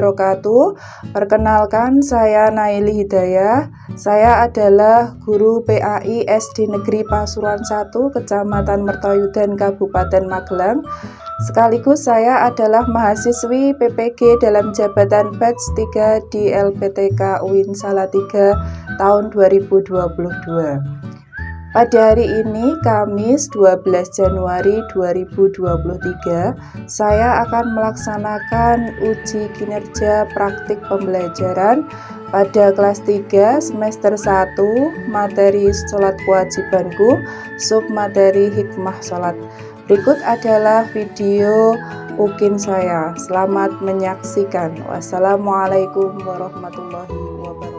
wabarakatuh. Perkenalkan, saya Naili Hidayah. Saya adalah guru PAI SD Negeri Pasuruan 1, Kecamatan Mertoyudan, Kabupaten Magelang. Sekaligus saya adalah mahasiswi PPG dalam jabatan batch 3 di LPTK UIN Salatiga tahun 2022. Pada hari ini, Kamis 12 Januari 2023, saya akan melaksanakan uji kinerja praktik pembelajaran pada kelas 3 semester 1, materi sholat kewajibanku, submateri hikmah sholat. Berikut adalah video ukin saya. Selamat menyaksikan. Wassalamualaikum warahmatullahi wabarakatuh.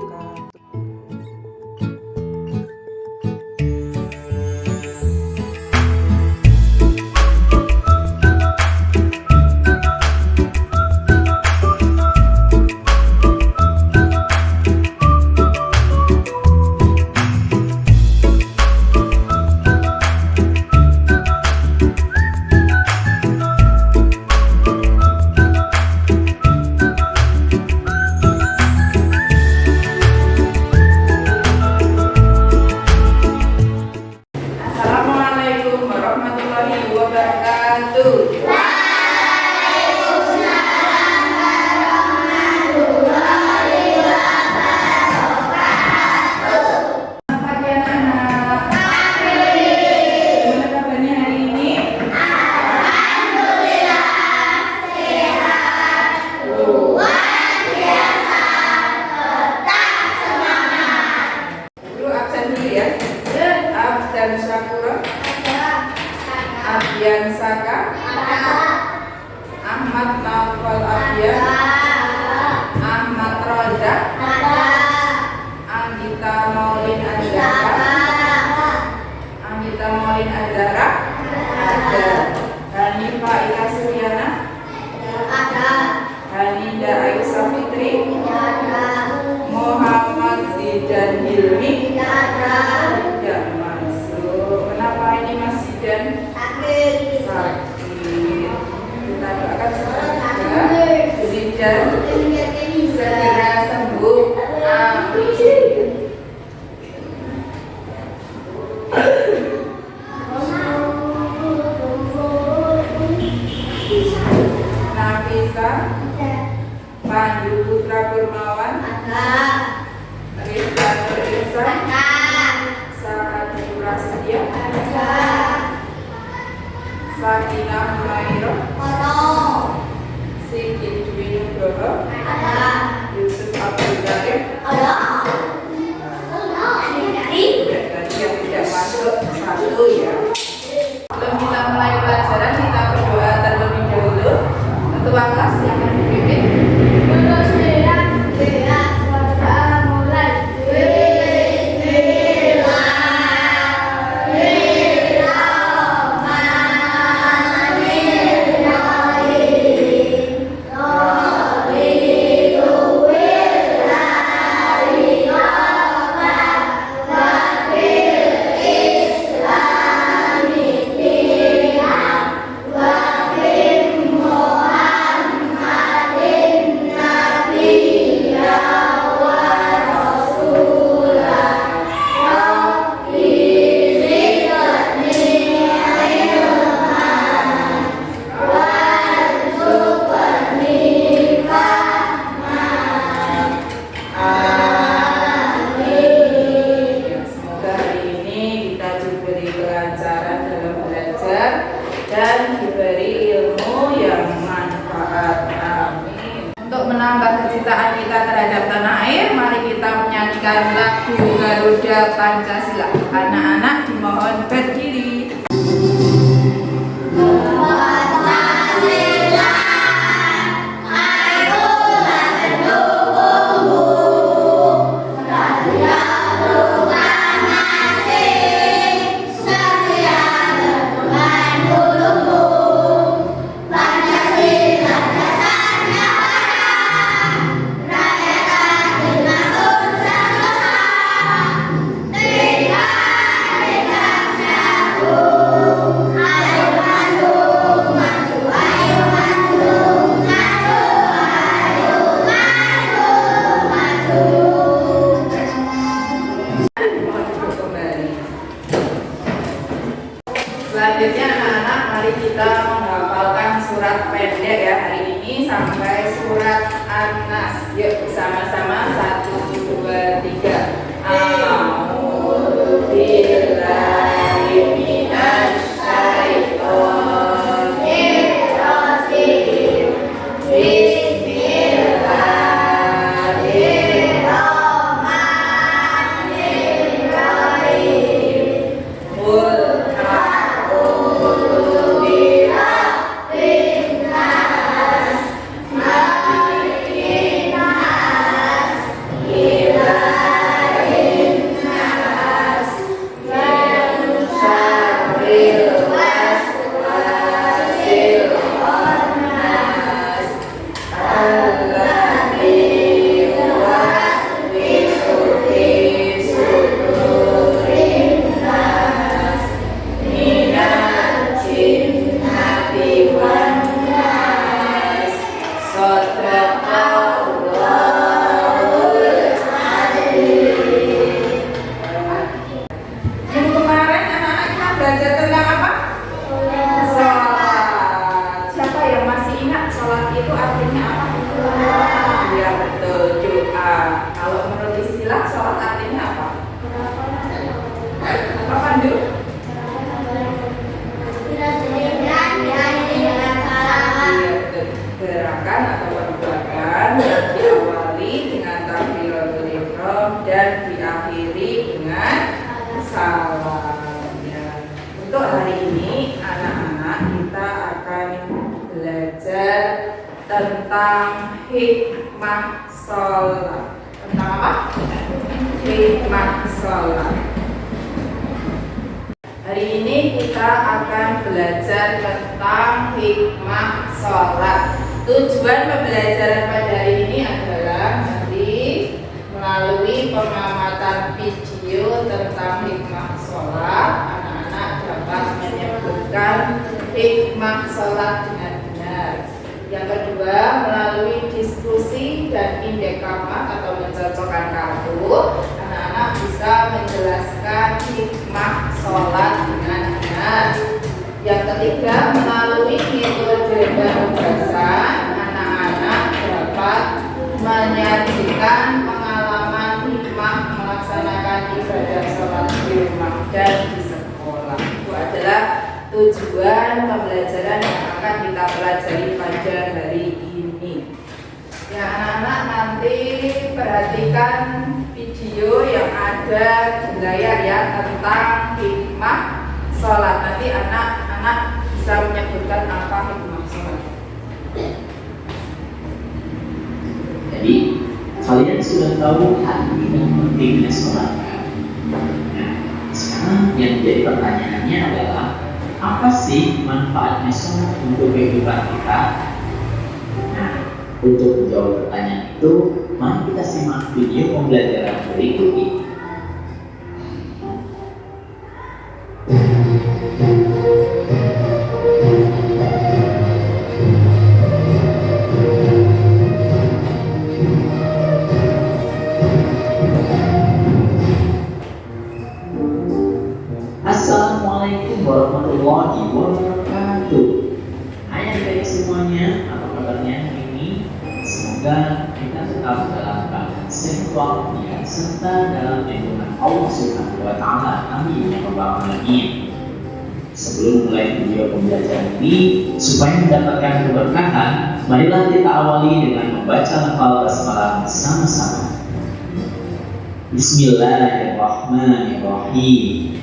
Dan Syakura, Abdian Saka, Ahmad Naufal Abdian, Ahmad Roza, Anggita Maulin Azara, ada. Hanifah Ika Suryana, Hanida Aisyah Fitri, Muhammad Zidan Hilmi, tidak masuk. Kenapa ini masih dan sakit? Kita doakan semoga Zidan segera sembuh. Amin. Nafisa Pandu Putra Kurmawan, Rizka Nurisa, Sahabat Prasetya, Sakinah Humairah, Sigit Dwi Nugroho, Yusuf Abdul Karim. Tadi yang tidak masuk satu ya. Sebelum kita mulai pelajaran, kita berdoa terlebih dahulu. Ketua kelas yang akan dipimpin. Dan diberi ilmu yang manfaat. Amin. Untuk menambah kecintaan kita terhadap tanah air, mari kita menyanyikan lagu Garuda Pancasila. Anak-anak dimohon berdiri. Tiga surat An-Nas. Yuk sama-sama 1, 2, 3. A'udzu billahi minasy syaithanir rajim. Bismillahirrahmanirrahim. Qul a'udzu birabbin nas, malikin nas, ilahin nas, min syarril waswasil khannas, alladzi yuwaswisu fi sudurin nas, minal jinnati wan nas. Shadaqallahul adzim. Minggu kemarin anak-anak kita belajar tentang apa? Sholat. Siapa yang masih ingat sholat itu artinya apa? Iya betul, doa. Kalau menurut istilah sholat artinya apa? Apa Pandu? Iya betul. Gerakan atau perbuatan yang diawali dengan takbiratul ihram dan diakhiri dengan salam. Ya. Untuk hari ini anak-anak kita akan belajar tentang hikmah sholat. Tentang apa? Hikmah sholat. Hari ini kita akan belajar tentang hikmah sholat. Tujuan pembelajaran pada hari ini adalah nanti melalui pengamatan video tentang hikmah sholat, anak-anak dapat menyebutkan hikmah sholat dengan benar. Yang kedua, melalui diskusi dan indeks kama atau mencocokkan kartu, anak-anak bisa menjelaskan hikmah sholat dengan benar. Yang ketiga, melalui metode penugasan, anak-anak dapat menyajikan pengalaman hikmah melaksanakan ibadah sholat di rumah dan di sekolah. Itu adalah tujuan pembelajaran yang akan kita pelajari pada hari ini. Ya anak-anak, nanti perhatikan video yang ada di layar ya tentang hikmah sholat. Nanti anak-anak bisa menyebutkan apa hikmah sholat. Jadi kalian sudah tahu arti dan pentingnya sholat. Nah, sekarang yang jadi pertanyaannya adalah apa sih manfaatnya sholat untuk kehidupan kita? Nah, untuk menjawab pertanyaan itu, mari kita simak video pembelajaran berikut ini. Assalamualaikum warahmatullahi wabarakatuh. Hai adik-adik semuanya, apa kabarnya hari ini? Semoga kita tetap dalam keadaan sehat ya, serta dalam lindungan Allah Subhanahu wa Ta'ala. Amin ya rabbal alamin. Sebelum mulai video pembelajaran ini, supaya mendapatkan keberkahan, marilah kita awali dengan membaca lafal basmalah bersama-sama. Bismillahirrahmanirrahim.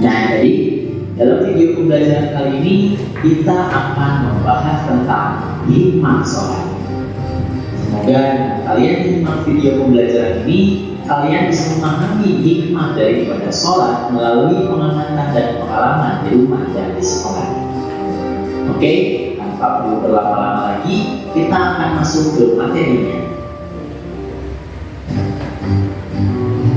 Nah, jadi dalam video pembelajaran kali ini kita akan membahas tentang hikmah sholat. Semoga kalian menyimak video pembelajaran ini, kalian bisa memahami hikmah daripada sholat melalui pengamatan dan pengalaman di rumah dan di sekolah. Oke, tanpa perlu berlama-lama lagi, kita akan masuk ke materinya.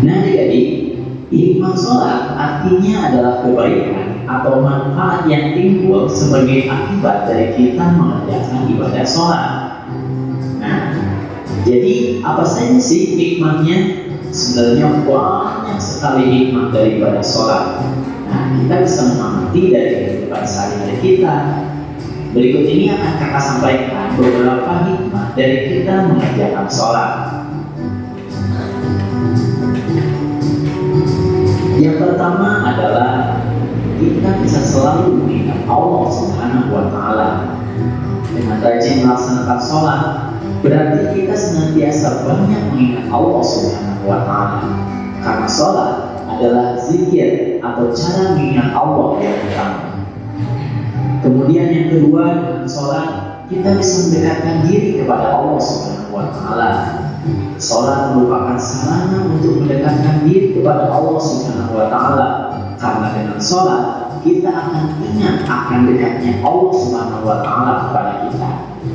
Nah, jadi hikmah sholat artinya adalah kebaikan atau manfaat yang timbul sebagai akibat dari kita mengerjakan ibadah sholat. Nah, jadi apa saja sih hikmahnya? Sebenarnya banyak sekali hikmah daripada sholat. Nah, kita bisa mengamati dari kehidupan sehari-hari kita. Berikut ini akan kakak sampaikan beberapa hikmah dari kita mengerjakan sholat. Yang pertama adalah kita bisa selalu mengingat Allah Subhanahu wa Ta'ala. Dengan rajin melaksanakan sholat, berarti kita senantiasa banyak mengingat Allah Subhanahu wa Ta'ala. Karena sholat adalah zikir atau cara mengingat Allah yang utama. Kemudian yang kedua, dengan sholat kita bisa mendekatkan diri kepada Allah Subhanahu wa Ta'ala. Sholat merupakan sarana untuk mendekatkan diri kepada Allah Subhanahu wa Ta'ala. Karena dengan sholat kita akan ingat akan dekatnya Allah Subhanahu wa Ta'ala kepada kita,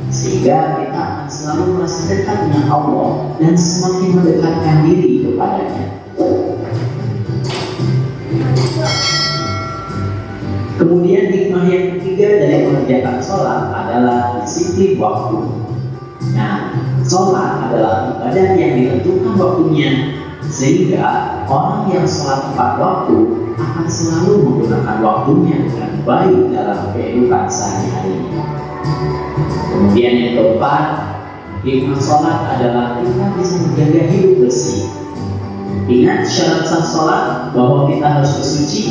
sehingga kita akan selalu merasa dekat dengan Allah dan semakin mendekatkan diri kepadanya. Kemudian hikmah yang ketiga dari mengerjakan sholat adalah disiplin waktu. Nah, sholat adalah ibadah yang ditentukan waktunya, sehingga orang yang sholat tepat waktu akan selalu menggunakan waktunya dengan baik dalam kehidupan sehari-hari. Kemudian yang keempat, hikmah sholat adalah kita bisa menjaga hidup bersih. Ingat syarat sah sholat bahwa kita harus bersuci.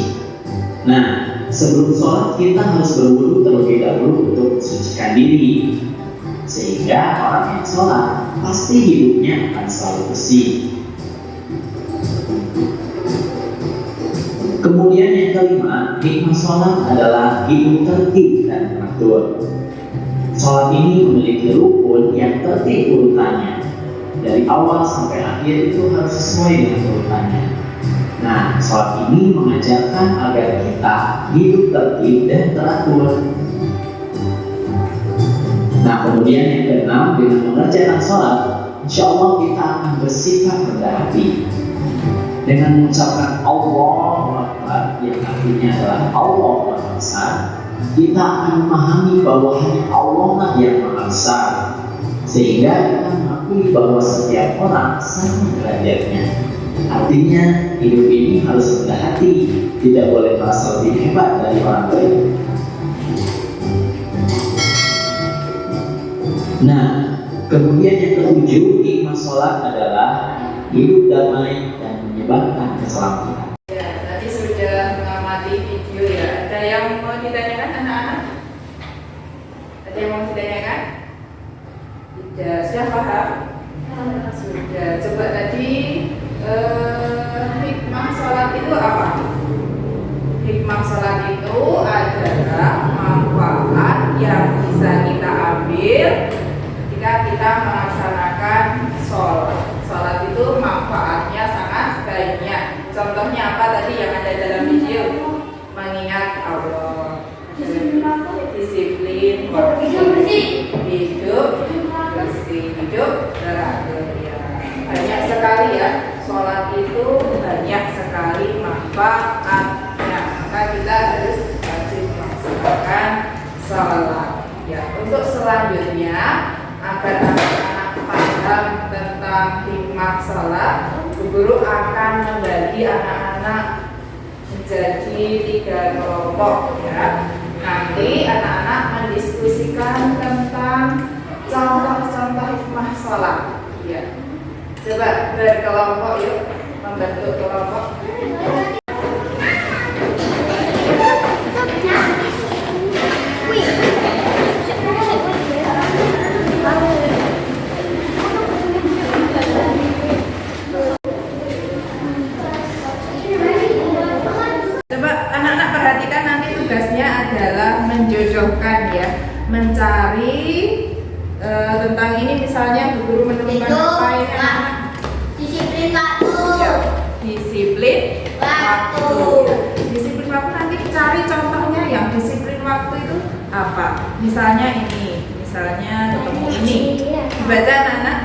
Nah, sebelum sholat kita harus berwudu terlebih dahulu untuk mensucikan diri, sehingga orang yang sholat pasti hidupnya akan selalu bersih. Kemudian yang kelima, hikmah sholat adalah hidup tertib dan teratur. Sholat ini memiliki rukun yang tertib urutannya. Dari awal sampai akhir itu harus sesuai dengan urutannya. Nah, sholat ini mengajarkan agar kita hidup tertib dan teratur. Nah, kemudian yang keenam, dengan mengerjakan sholat, insya Allah kita akan bersikap rendah hati. Dengan mengucapkan Allahu Akbar, yang artinya adalah Allah Maha Besar, kita akan memahami bahwa hanya Allah lah yang Maha Besar, sehingga kita mengakui bahwa setiap orang sama derajatnya. Artinya hidup ini harus rendah hati, tidak boleh merasa lebih hebat dari orang lain. Nah, kemudian yang ketujuh, hikmah sholat adalah hidup damai dan menyebarkan keselamatan. Ya, tadi sudah mengamati video ya. Ada yang mau ditanyakan anak-anak? Ada yang mau ditanyakan? Tidak, sudah paham? Sudah. Coba tadi hikmah sholat itu apa? Hikmah sholat itu adalah manfaat yang bisa kita ambil ketika kita melaksanakan sholat. Sholat itu manfaatnya sangat banyak. Contohnya apa tadi yang ada dalam video? Mengingat Allah, disiplin waktu, hidup bersih, hidup teratur. Ya, banyak sekali ya. Sholat itu banyak sekali manfaatnya. Maka kita harus wajib melaksanakan sholat. Ya, untuk selanjutnya agar anak-anak paham tentang hikmah sholat, guru akan membagi anak-anak menjadi 3 kelompok ya. Nanti anak-anak mendiskusikan tentang contoh-contoh hikmah sholat ya. Coba berkelompok yuk, membentuk kelompok. Menjodohkan ya, mencari tentang ini, misalnya guru menemukan apa ini anak? Disiplin waktu. Ya, disiplin waktu. Ya. Disiplin waktu nanti cari contohnya yang disiplin waktu itu apa? Misalnya ini, misalnya ketemu ini. Dibaca anak-anak.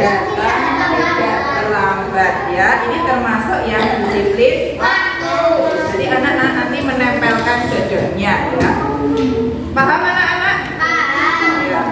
Datang tidak terlambat ya. Ini termasuk yang disiplin waktu. Jadi anak-anak nanti menempelkan jodohnya ya. Paham anak-anak? Paham. Ya.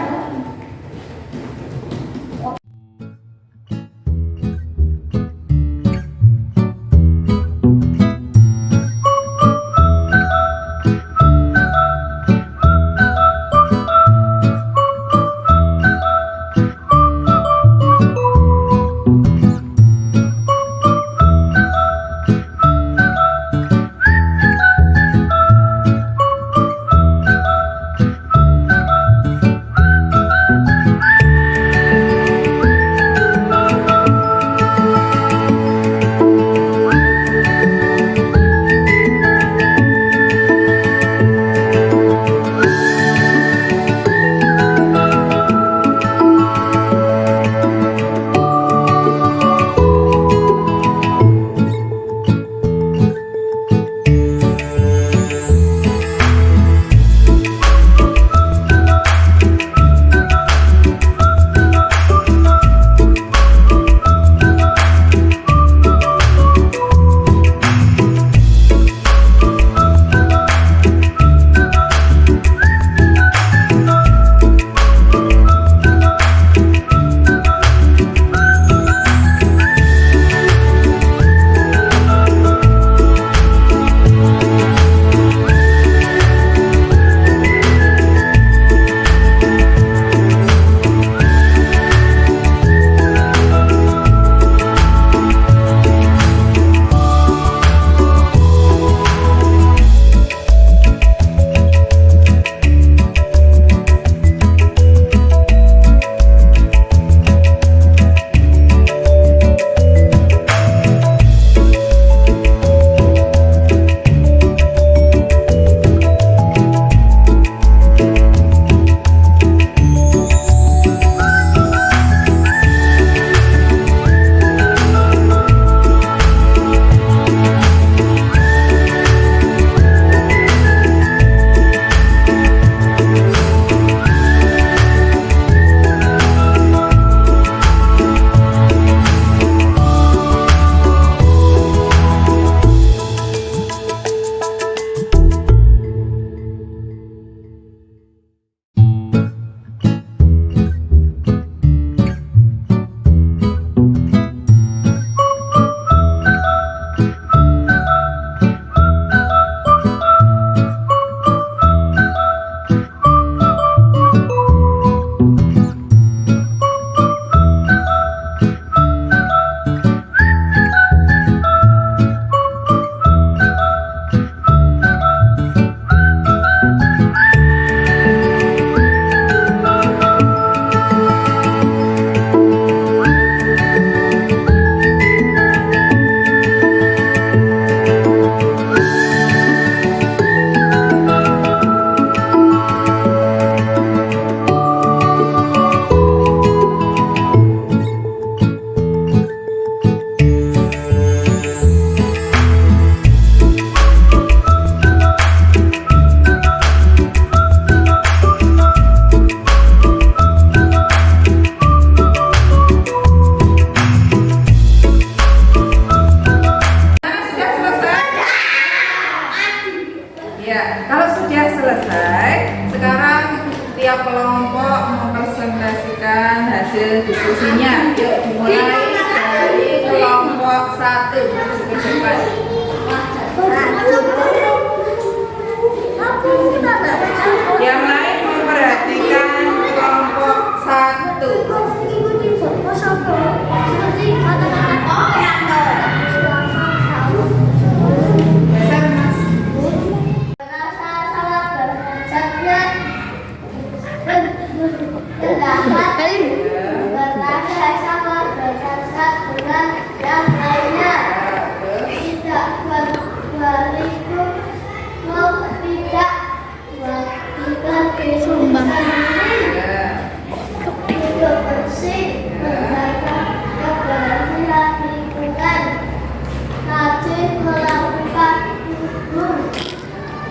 setiap kelompok mempresentasikan hasil diskusinya. Yuk dimulai dari kelompok 1 ke depan. Yang lain memperhatikan kelompok 1. Geser, Mas. Merasa sangat bersaknya berasa sangat bersasak dengan yang lainnya, tidak berbaliku tidak melakukan kesumbang hidup bersih menjaga kebersihan lingkungan, rajin melakukan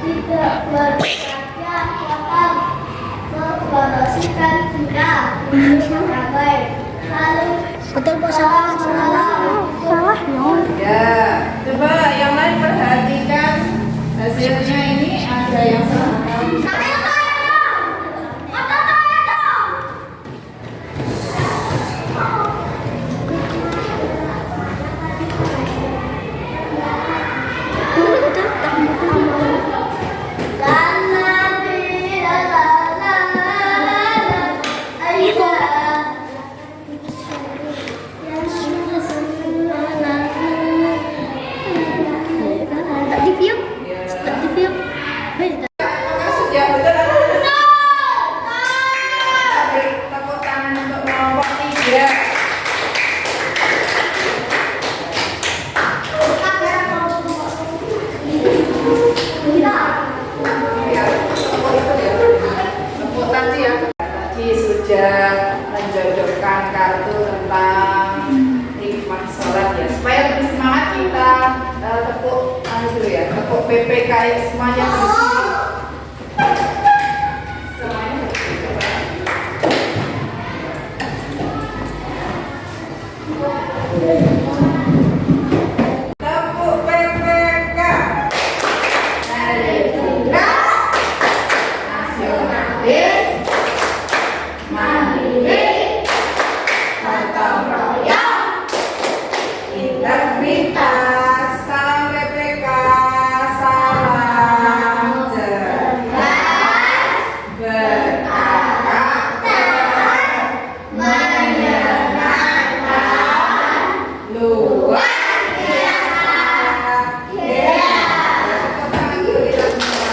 tidak berkarya kotor, membersihkan zina sebagai lalu salah Ya, coba yang lain perhatikan hasilnya ini ada yang salah. Apakah sudah betul atau tidak? Beri tepuk tangan untuk kelompok 3. Ya, tepuk itu ya. Tepuk tadi ya. Tadi sudah menjodohkan kartu tentang hikmah sholat ya. Supaya lebih semangat kita tepuk dulu ya. Tepuk PPK ya semuanya. Semuanya coba. Tepuk PPK. Religius, nasionalis, mandiri, gotong royong, integritas. Salam PPK, salam cerdas, berkarakter, menyenangkan, luar biasa. Tepuk tangan dulu kita semua.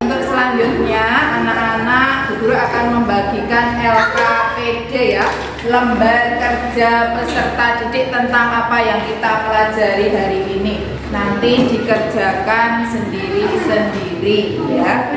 Untuk selanjutnya, anak-anak, Bu Guru akan membagikan LKPD ya, lembar kerja peserta didik tentang apa yang kita pelajari hari ini. Nanti dikerjakan sendiri-sendiri ya.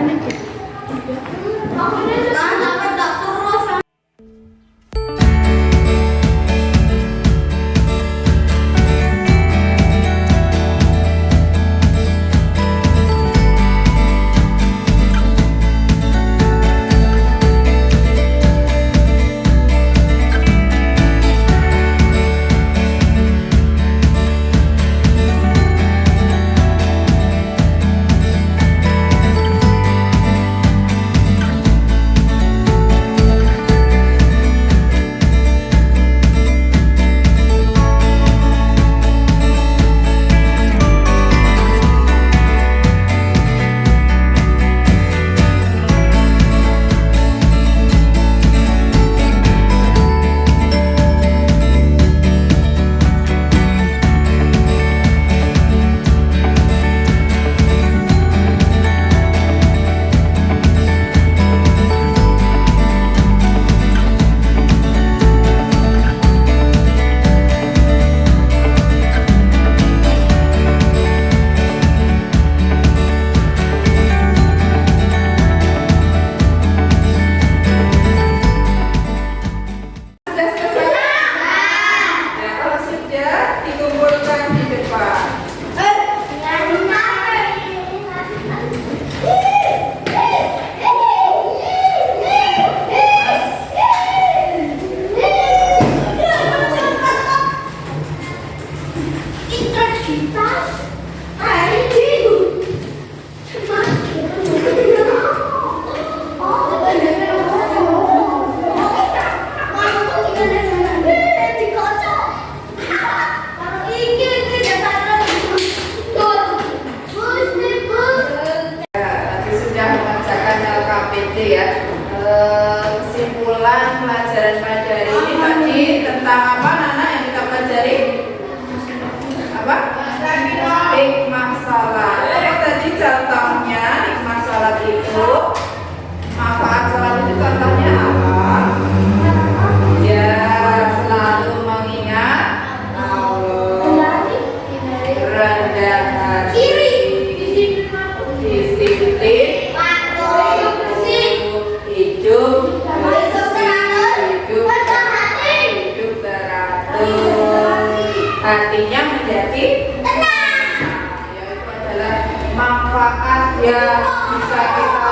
manfaat yang bisa kita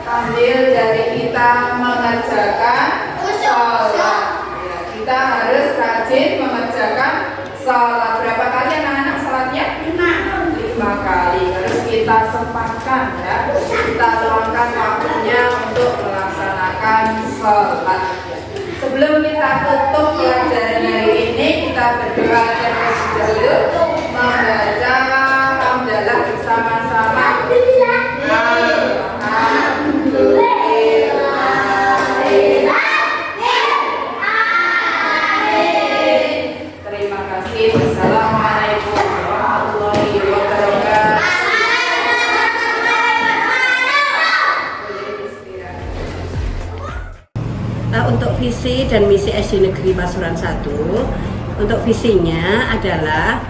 ambil dari kita mengerjakan sholat. Ya, kita harus rajin mengerjakan sholat. Berapa kali anak-anak sholatnya? 5 kali. Harus kita sempatkan ya. Kita luangkan waktunya untuk melaksanakan sholat. Sebelum kita tutup pelajaran hari ini, kita berdoa terlebih dahulu membaca hamdalah bersama-sama. Terima kasih. Wassalamualaikum warahmatullahi wabarakatuh. Untuk visi dan misi SD Negeri Pasuruan 1, untuk visinya adalah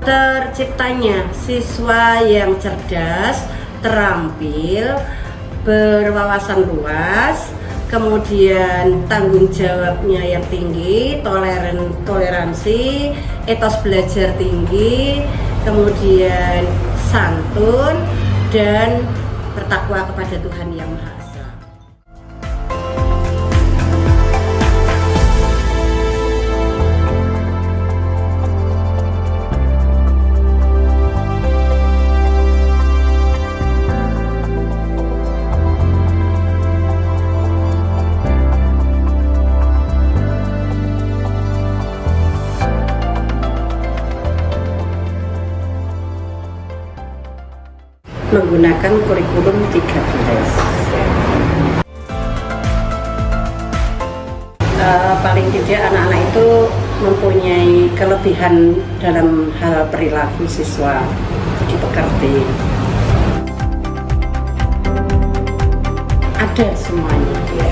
terciptanya siswa yang cerdas, terampil, berwawasan luas, kemudian tanggung jawabnya yang tinggi, toleransi, etos belajar tinggi, kemudian santun, dan bertakwa kepada Tuhan Yang Maha Esa. Menggunakan kurikulum 13. Paling tidak anak-anak itu mempunyai kelebihan dalam hal perilaku siswa, dipekerti. Ada semuanya. Ya.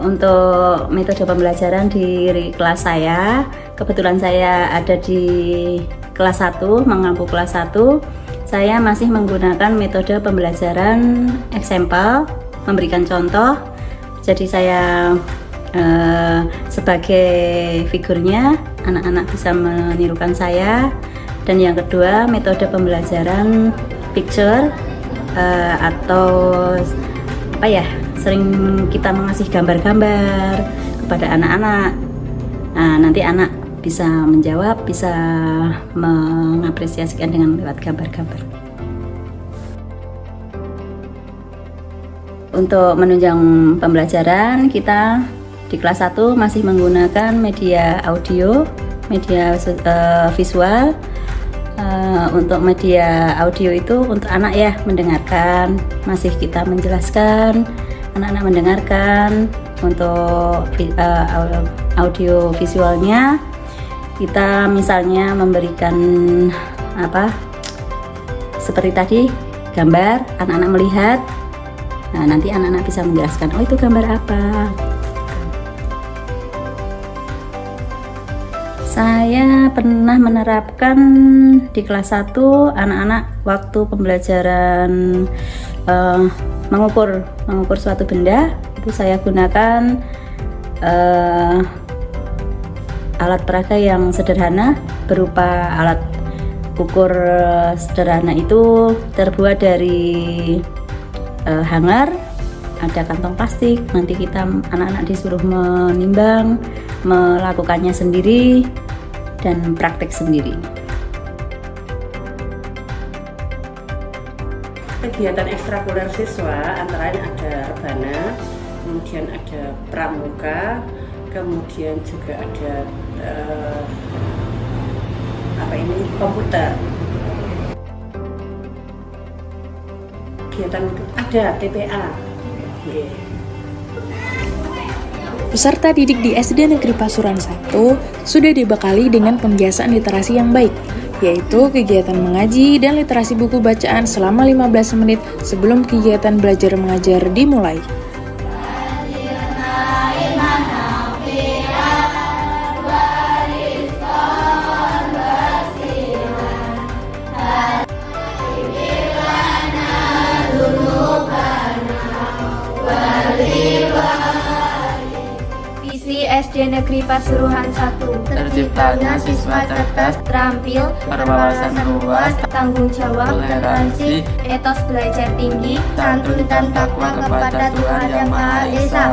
Untuk metode pembelajaran di kelas saya, kebetulan saya ada di kelas 1, mengampu kelas 1. Saya masih menggunakan metode pembelajaran eksempel, memberikan contoh. Jadi saya sebagai figurnya, anak-anak bisa menirukan saya. Dan yang kedua, metode pembelajaran picture atau apa ya, sering kita mengasih gambar-gambar kepada anak-anak. Nah, nanti anak bisa menjawab, bisa mengapresiasikan dengan lewat gambar-gambar. Untuk menunjang pembelajaran, kita di kelas 1 masih menggunakan media audio, media visual. Untuk media audio itu untuk anak ya, mendengarkan, masih kita menjelaskan, anak-anak mendengarkan. Untuk audio visualnya kita misalnya memberikan apa seperti tadi gambar, anak-anak melihat. Nah, nanti anak-anak bisa menjelaskan, oh itu gambar apa. Saya pernah menerapkan di kelas 1 anak-anak waktu pembelajaran mengukur suatu benda. Itu saya gunakan alat peraga yang sederhana, berupa alat ukur sederhana itu terbuat dari hanger, ada kantong plastik. Nanti kita anak-anak disuruh menimbang, melakukannya sendiri dan praktek sendiri. Kegiatan ekstrakurikuler siswa antara lain ada rebana, kemudian ada pramuka, kemudian juga ada komputer. Kegiatan ada TPA. Yeah. Peserta didik di SD Negeri Pasuruan 1 sudah dibekali dengan pembiasaan literasi yang baik, yaitu kegiatan mengaji dan literasi buku bacaan selama 15 menit sebelum kegiatan belajar mengajar dimulai. Balik SD Negeri Pasuruan 1. Terciptanya siswa cerdas, Terampil, berwawasan luas, tanggung jawab, toleransi, etos belajar tinggi, santun dan takwa kepada Tuhan Yang Maha Esa.